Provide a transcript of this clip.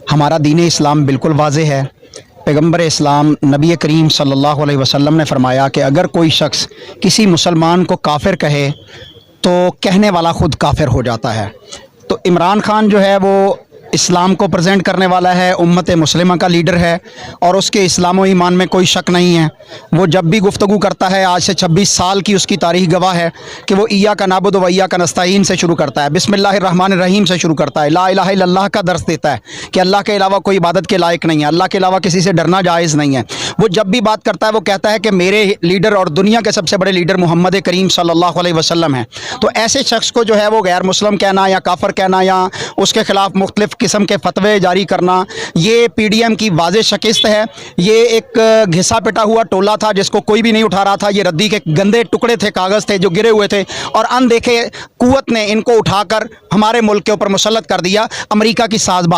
हमारा दीन इस्लाम बिल्कुल वाज़ेह है। पैगम्बर इस्लाम नबी करीम सल्लल्लाहु अलैहि वसल्लम ने फरमाया कि अगर कोई शख्स किसी मुसलमान को काफिर कहे तो कहने वाला ख़ुद काफिर हो जाता है। तो इमरान खान जो है वो इस्लाम को प्रेजेंट करने वाला है, उम्मत मुस्लिमा का लीडर है और उसके इस्लाम व ईमान में कोई शक नहीं है। वो जब भी गुफ्तगू करता है, आज से 26 साल की उसकी तारीख गवाह है कि वो इय्या का नाबुद व इय्या का नस्तईन से शुरू करता है, बिस्मिल्लाहिर्रहमानिर्रहीम से शुरू करता है, ला इलाहा इल्लल्लाह का दर्स देता है कि अल्लाह के अलावा कोई इबादत के लायक नहीं है, अल्लाह के अलावा किसी से डरना जायज़ नहीं है। वो जब भी बात करता है वो कहता है कि मेरे लीडर और दुनिया के सबसे बड़े लीडर मोहम्मद करीम सल्लल्लाहु अलैहि वसल्लम हैं। तो ऐसे शख्स को जो है वो गैर मुस्लिम कहना या काफिर कहना या उसके ख़िलाफ़ मुख्तलिफ़ किस्म के फतवे जारी करना, ये PDM की वाज़ेह शिकस्त है। ये एक घिसा पिटा हुआ टोला था जिसको कोई भी नहीं उठा रहा था। ये रद्दी के गंदे टुकड़े थे, कागज़ थे जो गिरे हुए थे और अनदेखे कुव्वत ने इनको उठाकर हमारे मुल्क के ऊपर मुसल्लत कर दिया अमेरिका की साज़बाज़